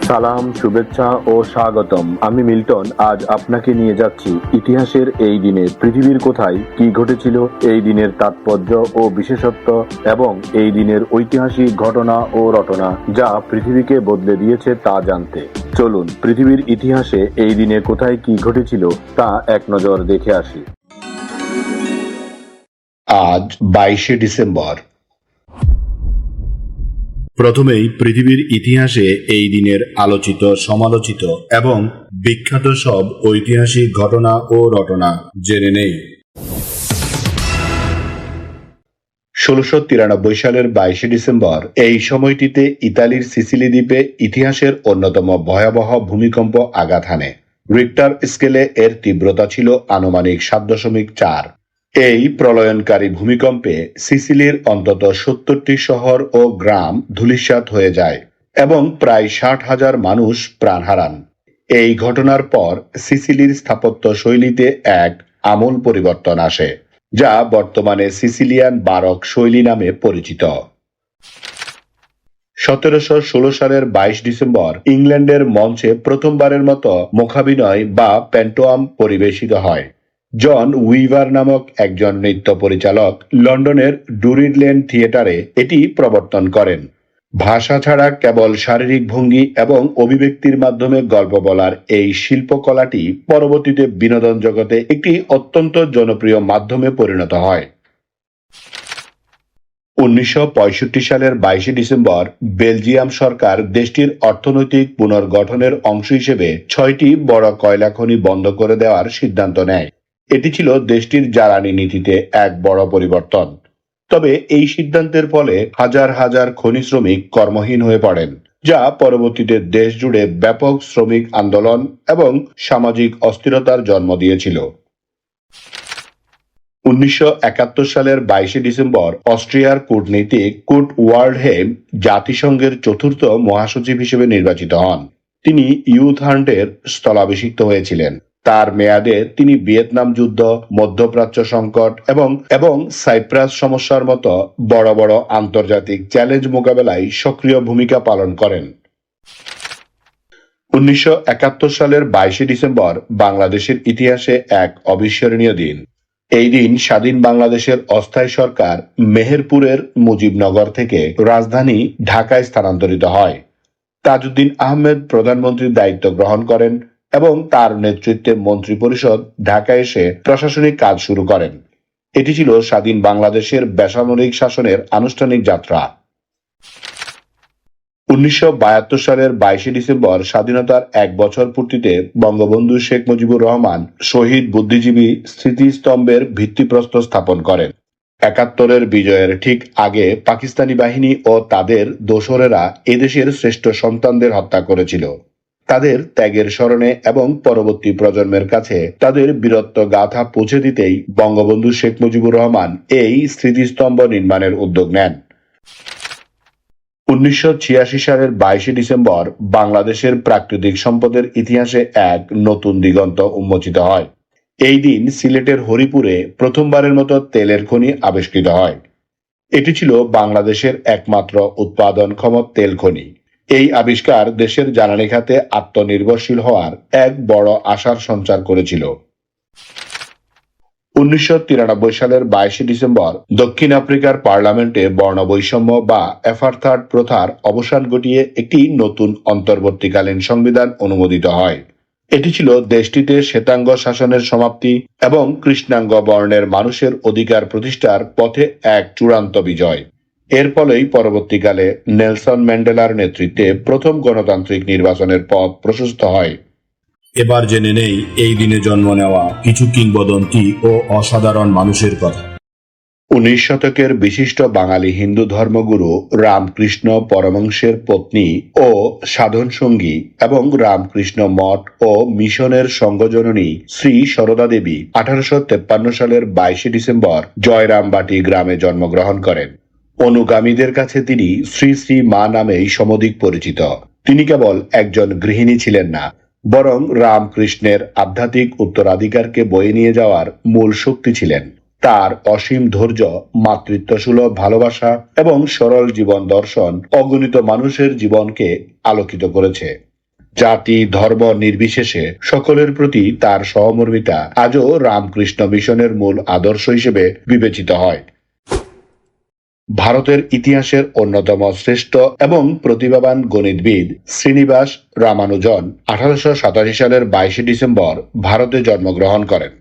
সালাম, শুভেচ্ছা ও স্বাগতম। আমি মিল্টন। আজ আপনাকে নিয়ে যাচ্ছি ইতিহাসের এই দিনে পৃথিবীর কোথায় কি ঘটেছিল, এই দিনের তাৎপর্য ও বিশেষত্ব এবং এই দিনের ঐতিহাসিক ঘটনা ও রটনা যা পৃথিবীকে বদলে দিয়েছে তা জানতে। চলুন পৃথিবীর ইতিহাসে এই দিনে কোথায় কি ঘটেছিল তা এক নজর দেখে আসি। আজ 22শে ডিসেম্বর। প্রথমেই পৃথিবীর ইতিহাসে এই দিনের আলোচিত, সমালোচিত এবং বিখ্যাত সব ঐতিহাসিক ঘটনা ও রটনা জেনে নেই। 1693 সালের 22শে ডিসেম্বর, এই সময়টিতে ইতালির সিসিলি দ্বীপে ইতিহাসের অন্যতম ভয়াবহ ভূমিকম্প আঘাত হানে। রিক্টার স্কেলে এর তীব্রতা ছিল আনুমানিক 7.4। এই প্রলয়নকারী ভূমিকম্পে সিসিলির অন্তত 70টি শহর ও গ্রাম ধূলিসাৎ হয়ে যায় এবং প্রায় 60,000 মানুষ প্রাণ হারান। এই ঘটনার পর সিসিলির স্থাপত্য শৈলীতে এক আমূল পরিবর্তন আসে, যা বর্তমানে সিসিলিয়ান বারক শৈলী নামে পরিচিত। 1716 সালের 22 ডিসেম্বর ইংল্যান্ডের মঞ্চে প্রথমবারের মতো মুখাভিনয় বা প্যান্টোয়াম পরিবেশিত হয়। জন উইভার নামক একজন নৃত্য পরিচালক লন্ডনের ডুরিড লেন থিয়েটারে এটি প্রবর্তন করেন। ভাষা ছাড়া কেবল শারীরিক ভঙ্গি এবং অভিব্যক্তির মাধ্যমে গল্প বলার এই শিল্পকলাটি পরবর্তীতে বিনোদন জগতে একটি অত্যন্ত জনপ্রিয় মাধ্যমে পরিণত হয়। 1965 সালের 22শে ডিসেম্বর বেলজিয়াম সরকার দেশটির অর্থনৈতিক পুনর্গঠনের অংশ হিসেবে 6টি বড় কয়লা খনি বন্ধ করে দেওয়ার সিদ্ধান্ত নেয়। এটি ছিল দেশটির জ্বালানি নীতিতে এক বড় পরিবর্তন। তবে এই সিদ্ধান্তের ফলে হাজার হাজার খনি শ্রমিক কর্মহীন হয়ে পড়েন, যা পরবর্তীতে দেশ জুড়ে ব্যাপক শ্রমিক আন্দোলন এবং সামাজিক অস্থিরতার জন্ম দিয়েছিল। 1971 সালের 22শে ডিসেম্বর অস্ট্রিয়ার কূটনীতিক কুর্ট ওয়াল্ডহেইম জাতিসংঘের চতুর্থ মহাসচিব হিসেবে নির্বাচিত হন। তিনি ইউথ হান্টের স্থলাভিষিক্ত হয়েছিলেন। তার মেয়াদে তিনি ভিয়েতনাম যুদ্ধ, মধ্যপ্রাচ্য সংকট এবং সাইপ্রাস সমস্যার মতো বড় বড় আন্তর্জাতিক চ্যালেঞ্জ মোকাবেলায় সক্রিয় ভূমিকা পালন করেন। 1971 সালের 22শে ডিসেম্বর বাংলাদেশের ইতিহাসে এক অবিস্মরণীয় দিন। এই দিন স্বাধীন বাংলাদেশের অস্থায়ী সরকার মেহেরপুরের মুজিবনগর থেকে রাজধানী ঢাকায় স্থানান্তরিত হয়। তাজউদ্দিন আহমেদ প্রধানমন্ত্রীর দায়িত্ব গ্রহণ করেন এবং তার নেতৃত্বে মন্ত্রিপরিষদ ঢাকায় এসে প্রশাসনিক কাজ শুরু করেন। এটি ছিল স্বাধীন বাংলাদেশের বেসামরিক শাসনের আনুষ্ঠানিক যাত্রা। 1972 সালের 22শে ডিসেম্বর স্বাধীনতার এক বছর পূর্তিতে বঙ্গবন্ধু শেখ মুজিবুর রহমান শহীদ বুদ্ধিজীবী স্মৃতিস্তম্ভের ভিত্তিপ্রস্তর স্থাপন করেন। 71-এর বিজয়ের ঠিক আগে পাকিস্তানি বাহিনী ও তাদের দোসরেরা এদেশের শ্রেষ্ঠ সন্তানদের হত্যা করেছিল। তাদের ত্যাগের স্মরণে এবং পরবর্তী প্রজন্মের কাছে তাদের বীরত্ব গাথা পৌঁছে দিতেই বঙ্গবন্ধু শেখ মুজিবুর রহমান এই স্মৃতিস্তম্ভ নির্মাণের উদ্যোগ নেন। 1986 সালের 22শে ডিসেম্বর বাংলাদেশের প্রাকৃতিক সম্পদের ইতিহাসে এক নতুন দিগন্ত উন্মোচিত হয়। এই দিন সিলেটের হরিপুরে প্রথমবারের মতো তেলের খনি আবিষ্কৃত হয়। এটি ছিল বাংলাদেশের একমাত্র উৎপাদনক্ষম তেল খনি। এই আবিষ্কার দেশের জ্বালানি খাতে আত্মনির্ভরশীল হওয়ার এক বড় আশার সঞ্চার করেছিল। 1993 সালের 22শে ডিসেম্বর দক্ষিণ আফ্রিকার পার্লামেন্টে বর্ণবৈষম্য বা অ্যাপার্থাইড প্রথার অবসান ঘটিয়ে একটি নতুন অন্তর্বর্তীকালীন সংবিধান অনুমোদিত হয়। এটি ছিল দেশটিতে শ্বেতাঙ্গ শাসনের সমাপ্তি এবং কৃষ্ণাঙ্গ বর্ণের মানুষের অধিকার প্রতিষ্ঠার পথে এক চূড়ান্ত বিজয়। এর ফলেই পরবর্তীকালে নেলসন ম্যান্ডেলার নেতৃত্বে প্রথম গণতান্ত্রিক নির্বাচনের পথ প্রশস্ত হয়। এবার জেনে নেই এই দিনে জন্ম নেওয়া কিছু কিংবদন্তি ও অসাধারণ মানুষের কথা। 19 শতকের বিশিষ্ট বাঙালি হিন্দু ধর্মগুরু রামকৃষ্ণ পরমহংসের পত্নী ও সাধন সঙ্গী এবং রামকৃষ্ণ মঠ ও মিশনের সংঘজননী শ্রী সরদা দেবী 1853 সালের 22শে ডিসেম্বর জয়রামবাটি গ্রামে জন্মগ্রহণ করেন। অনুগামীদের কাছে তিনি শ্রী শ্রী মা নামেই সমধিক পরিচিত। তিনি কেবল একজন গৃহিণী ছিলেন না, বরং রামকৃষ্ণের আধ্যাত্মিক উত্তরাধিকারকে বয়ে নিয়ে যাওয়ার মূল শক্তি ছিলেন। তার অসীম ধৈর্য, মাতৃত্বসুলভ ভালোবাসা এবং সরল জীবন দর্শন অগণিত মানুষের জীবনকে আলোকিত করেছে। জাতি ধর্ম নির্বিশেষে সকলের প্রতি তার সহমর্মিতা আজও রামকৃষ্ণ মিশনের মূল আদর্শ হিসেবে বিবেচিত হয়। ভারতের ইতিহাসের অন্যতম শ্রেষ্ঠ এবং প্রতিভাবান গণিতবিদ শ্রীনিবাস রামানুজন 1887 সালের 22 ডিসেম্বর ভারতে জন্মগ্রহণ করেন।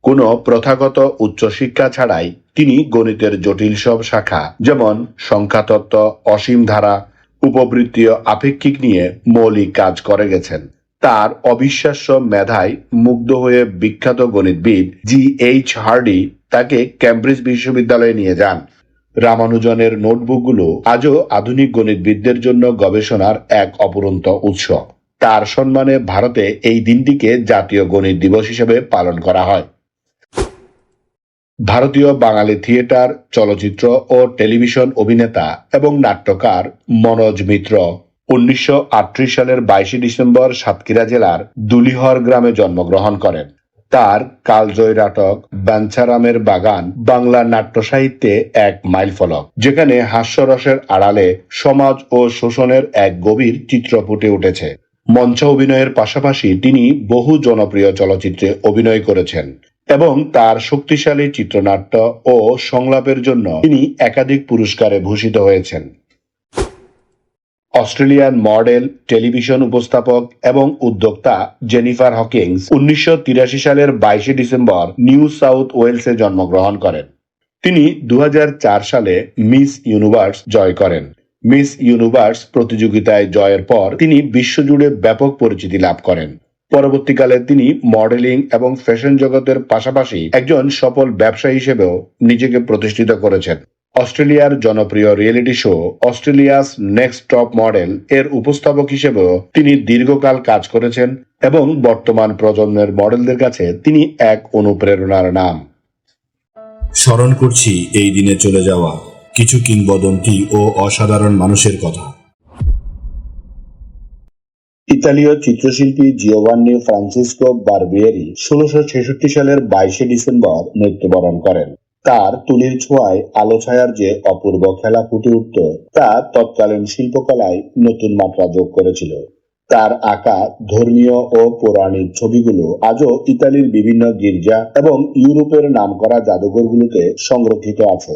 কোনো প্রথাগত উচ্চশিক্ষা ছাড়াই তিনি গণিতের জটিল সব শাখা যেমন সংখ্যাতত্ত্ব, অসীম ধারা, উপবৃত্তীয় আপেক্ষিক নিয়ে মৌলিক কাজ করে গেছেন। তার অবিশ্বাস্য মেধায় মুগ্ধ হয়ে বিখ্যাত গণিতবিদ G.H. হার্ডি তাকে ক্যামব্রিজ বিশ্ববিদ্যালয়ে নিয়ে যান। রামানুজনের নোটবুকগুলো আজও আধুনিক গণিতবিদদের জন্য গবেষণার এক অপুরন্ত উৎস। তার সম্মানে ভারতে এই দিনটিকে জাতীয় গণিত দিবস হিসেবে পালন করা হয়। ভারতীয় বাঙালি থিয়েটার, চলচ্চিত্র ও টেলিভিশন অভিনেতা এবং নাট্যকার মনোজ মিত্র 1938 সালের 22 ডিসেম্বর সাতক্ষীরা জেলার দুলিহর গ্রামে জন্মগ্রহণ করেন। তার কালজয়ী নাটক বাঞ্ছারামের বাগান বাংলা নাট্য সাহিত্যে এক মাইলফলক, যেখানে হাস্যরসের আড়ালে সমাজ ও শোষণের এক গভীর চিত্র ফুটে উঠেছে। মঞ্চ অভিনয়ের পাশাপাশি তিনি বহু জনপ্রিয় চলচ্চিত্রে অভিনয় করেছেন এবং তার শক্তিশালী চিত্রনাট্য ও সংলাপের জন্য তিনি একাধিক পুরস্কারে ভূষিত হয়েছেন। অস্ট্রেলিয়ান মডেল, টেলিভিশন উপস্থাপক এবং উদ্যোক্তা জেনিফার হকিংস 1983 সালের 22 ডিসেম্বর নিউ সাউথ ওয়েলসে জন্মগ্রহণ করেন। তিনি 2004 সালে মিস ইউনিভার্স জয় করেন। মিস ইউনিভার্স প্রতিযোগিতায় জয়ের পর তিনি বিশ্বজুড়ে ব্যাপক পরিচিতি লাভ করেন। পরবর্তীকালে তিনি মডেলিং এবং ফ্যাশন জগতের পাশাপাশি একজন সফল ব্যবসায়ী হিসেবেও নিজেকে প্রতিষ্ঠিত করেছেন। অস্ট্রেলিয়ার জনপ্রিয় reality show Australia's next top model এর উপস্থাপক হিসেবেও তিনি দীর্ঘকাল কাজ করেছেন এবং বর্তমান প্রজন্মের মডেলদের কাছে তিনি এক অনুপ্রেরণার নাম। স্মরণ করছি এই দিনে চলে যাওয়া কিছু কিংবদন্তি ও অসাধারণ মানুষের কথা। ইতালীয় চিত্রশিল্পী জিওভান্নি ফ্রান্সিসকো বারবিয়েরি 1666 সালের 22 ডিসেম্বর মৃত্যুবরণ করেন। তার তুলির ছোঁয়ায় আলো ছায়ার যে অপূর্ব খেলা ফুটে উঠত তা তৎকালীন শিল্পকলায় নতুন মাত্রা যোগ করেছিল। তার আঁকা ধর্মীয় ও পৌরাণিক ছবিগুলো আজও ইতালির বিভিন্ন গির্জা এবং ইউরোপের নামকরা জাদুঘরগুলোতে সংরক্ষিত আছে।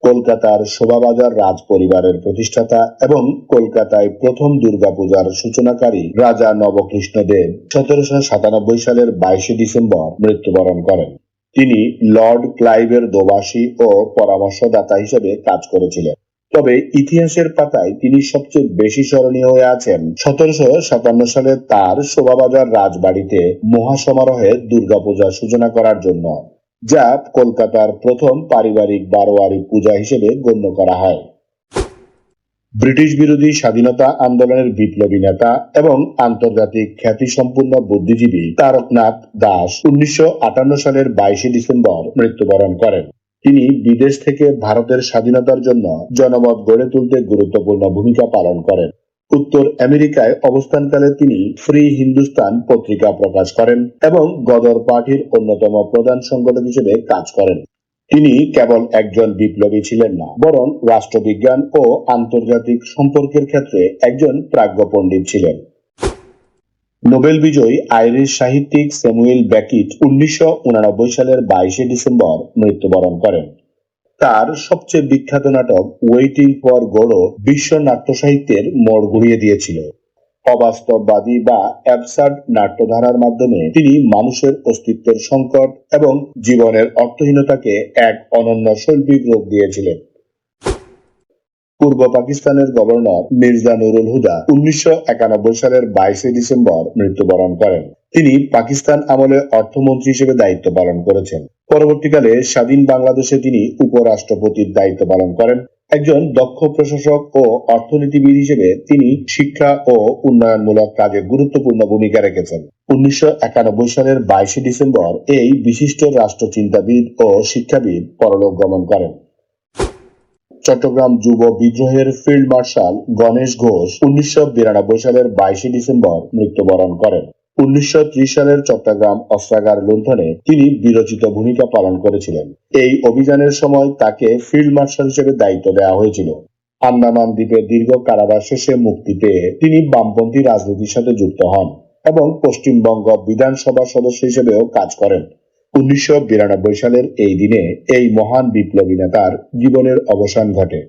কলকাতার শোভাবাজার রাজ পরিবারের প্রতিষ্ঠাতা এবং কলকাতায় প্রথম দুর্গাপূজার সূচনাকারী রাজা নবকৃষ্ণদেব 1797 সালের 22 ডিসেম্বর মৃত্যুবরণ করেন। তিনি লর্ড ক্লাইভের দোভাষী ও পরামর্শদাতা হিসেবে কাজ করেছিলেন। তবে ইতিহাসের পাতায় তিনি সবচেয়ে বেশি স্মরণীয় হয়ে আছেন 1757 সালে তার শোভাবাজার রাজবাড়িতে মহাসমারোহে দুর্গাপূজার সূচনা করার জন্য, যা কলকাতার প্রথম পারিবারিক বারোয়ারি পূজা হিসেবে গণ্য করা হয়। ব্রিটিশ বিরোধী স্বাধীনতা আন্দোলনের বিপ্লবী নেতা এবং আন্তর্জাতিক খ্যাতিসম্পন্ন বুদ্ধিজীবী তারকনাথ দাস 1958 সালের 22 ডিসেম্বর মৃত্যুবরণ করেন। তিনি বিদেশ থেকে ভারতের স্বাধীনতার জন্য জনমত গড়ে তুলতে গুরুত্বপূর্ণ ভূমিকা পালন করেন। উত্তর আমেরিকায় অবস্থানকালে তিনি ফ্রি হিন্দুস্তান পত্রিকা প্রকাশ করেন এবং গদর পার্টির অন্যতম প্রধান সংগঠক হিসেবে কাজ করেন। তিনি কেবল একজন বিপ্লবী ছিলেন না, বরং রাষ্ট্রবিজ্ঞান ও আন্তর্জাতিক সম্পর্কের ক্ষেত্রে একজন প্রাজ্ঞ পণ্ডিত ছিলেন। নোবেল বিজয়ী আইরিশ সাহিত্যিক স্যামুয়েল বেকিট 1989 সালের 22 ডিসেম্বর মৃত্যুবরণ করেন। তার সবচেয়ে বিখ্যাত নাটক ওয়েটিং ফর গোডো বিশ্ব নাট্য সাহিত্যের মোড় ঘুরিয়ে দিয়েছিল। অবাস্তববাদী বা অ্যাবসার্ড নাট্যধারার মাধ্যমে তিনি মানুষের অস্তিত্বের সংকট এবং জীবনের অর্থহীনতাকে এক অনন্য শৈল্পিক রূপ দিয়েছিলেন। পূর্ব পাকিস্তানের গভর্নর মির্জা নুরুল হুদা 1991 সালের 22 ডিসেম্বর মৃত্যুবরণ করেন। তিনি পাকিস্তান আমলে অর্থমন্ত্রী হিসেবে দায়িত্ব পালন করেছেন। পরবর্তীকালে স্বাধীন বাংলাদেশে তিনি উপরাষ্ট্রপতির দায়িত্ব পালন করেন। একজন দক্ষ প্রশাসক ও অর্থনীতিবিদ হিসেবে তিনি শিক্ষা ও উন্নয়নমূলক কাজে গুরুত্বপূর্ণ ভূমিকা রেখেছেন। 1991 সালের 22 ডিসেম্বর এই বিশিষ্ট রাষ্ট্রচিন্তাবিদ ও শিক্ষাবিদ পরলোক গমন করেন। চট্টগ্রাম যুব বিদ্রোহের ফিল্ড মার্শাল গণেশ ঘোষ 1992 সালের 22 ডিসেম্বর মৃত্যুবরণ করেন। 1930 সালের চট্টগ্রাম অস্ত্রাগার লুণ্ঠনে তিনি বীরোচিত ভূমিকা পালন করেছিলেন। এই অভিযানের সময় তাকে ফিল্ড মার্শাল হিসেবে দায়িত্ব দেওয়া হয়েছিল। আন্দামান দ্বীপে দীর্ঘ কারাবাস শেষে মুক্তি পেয়ে তিনি বামপন্থী রাজনীতির সাথে যুক্ত হন এবং পশ্চিমবঙ্গ বিধানসভা সদস্য হিসেবেও কাজ করেন। 1992 সালের এই দিনে এই মহান বিপ্লবী নেতার জীবনের অবসান ঘটে।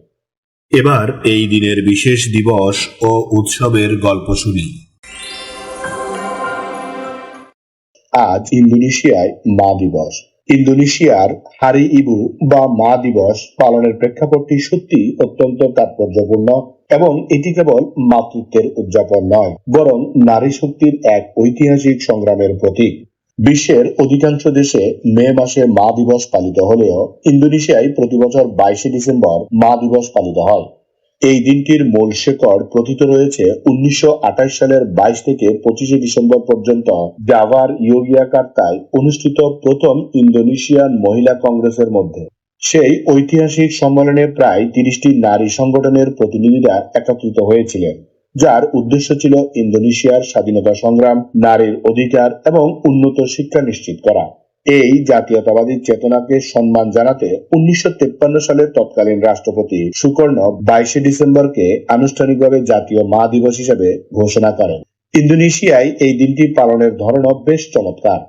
এবার এই দিনের বিশেষ দিবস ও উৎসবের গল্প শুনি। আজ ইন্দোনেশিয়ায় মা দিবস। ইন্দোনেশিয়ার হারি ইবু বা মা দিবস পালনের প্রেক্ষাপটটি সত্যি অত্যন্ত তাৎপর্যপূর্ণ এবং এটি কেবল মাতৃত্বের উদযাপন নয়, বরং নারী শক্তির এক ঐতিহাসিক সংগ্রামের প্রতীক। বিশ্বের অধিকাংশ দেশে মে মাসে মা দিবস পালিত হলেও ইন্দোনেশিয়ায় প্রতি বছর 22শে ডিসেম্বর মা দিবস পালিত হয়। এই দিনটির মূল শেকড় প্রথিত রয়েছে 1928 সালের 22 থেকে 25শে ডিসেম্বর পর্যন্ত জাভার ইয়োগিয়াকার্তায় অনুষ্ঠিত প্রথম ইন্দোনেশিয়ান মহিলা কংগ্রেসের মধ্যে। সেই ঐতিহাসিক সম্মেলনে প্রায় 30টি নারী সংগঠনের প্রতিনিধিরা একত্রিত হয়েছিলেন, যার উদ্দেশ্য ছিল ইন্দোনেশিয়ার স্বাধীনতা সংগ্রাম, নারীর অধিকার এবং উন্নত শিক্ষা নিশ্চিত করা। এই জাতীয়তাবাদী চেতনাকে সম্মান জানাতে 1953 সালের তৎকালীন রাষ্ট্রপতি সুকর্ণ 22শে ডিসেম্বরকে আনুষ্ঠানিকভাবে জাতীয় মা দিবস হিসেবে ঘোষণা করেন। ইন্দোনেশিয়ায় এই দিনটি পালনের ধরনও বেশ চমৎকার।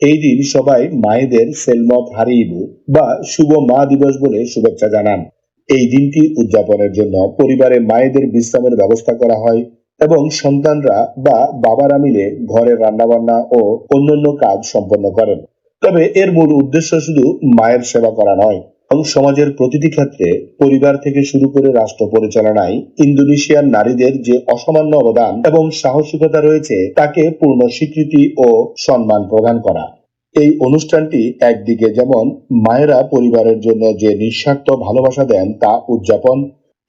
এই দিন সবাই মায়েদের সেলমত হারি ইবু বা শুভ মা দিবস বলে শুভেচ্ছা জানান। এই দিনটি উদযাপনের জন্য পরিবারে মায়েদের বিশ্রামের ব্যবস্থা করা হয় এবং সন্তানরা বা বাবারা মিলে ঘরের রান্নাবান্না ও অন্যান্য কাজ সম্পন্ন করেন। তবে এর মূল উদ্দেশ্য শুধু মায়ের সেবা করা নয়, এবং সমাজের প্রতিটি ক্ষেত্রে পরিবার থেকে শুরু করে রাষ্ট্র পরিচালনায় ইন্দোনেশিয়ান নারীদের যে অসামান্য অবদান এবং সাহসিকতা রয়েছে তাকে পূর্ণ স্বীকৃতি ও সম্মান প্রদান করা। এই অনুষ্ঠানটি একদিকে যেমন মায়েরা পরিবারের জন্য যে নিঃস্বার্থ ভালোবাসা দেন তা উদযাপন,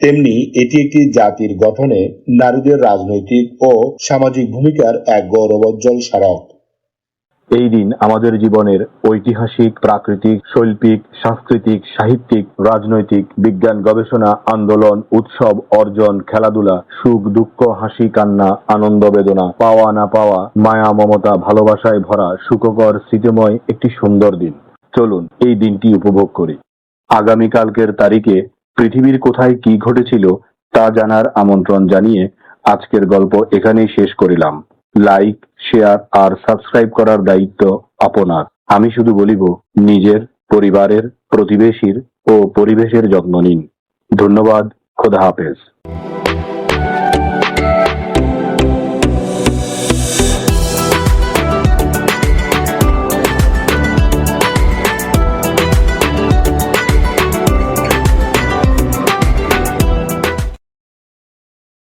তেমনি এটি একটি জাতির গঠনে নারীদের রাজনৈতিক ও সামাজিক ভূমিকার এক গৌরবোজ্জ্বল স্মারক। এই দিন আমাদের জীবনের ঐতিহাসিক, প্রাকৃতিক, শৈল্পিক, সাংস্কৃতিক, সাহিত্যিক, রাজনৈতিক, বিজ্ঞান, গবেষণা, আন্দোলন, উৎসব, অর্জন, খেলাধুলা, সুখ দুঃখ, হাসি কান্না, আনন্দ বেদনা, পাওয়া না পাওয়া, মায়া মমতা, ভালোবাসায় ভরা সুখকর স্মৃতিময় একটি সুন্দর দিন। চলুন এই দিনটি উপভোগ করি। আগামীকালকের তারিখে পৃথিবীর কোথায় কি ঘটেছিল তা জানার আমন্ত্রণ জানিয়ে আজকের গল্প এখানেই শেষ করিলাম। লাইক, শেয়ার আর সাবস্ক্রাইব করার দায়িত্ব আপনার। আমি শুধু বলিব, নিজের, পরিবারের, প্রতিবেশীর ও পরিবেশের যত্ন নিন। ধন্যবাদ। খোদা হাফেজ।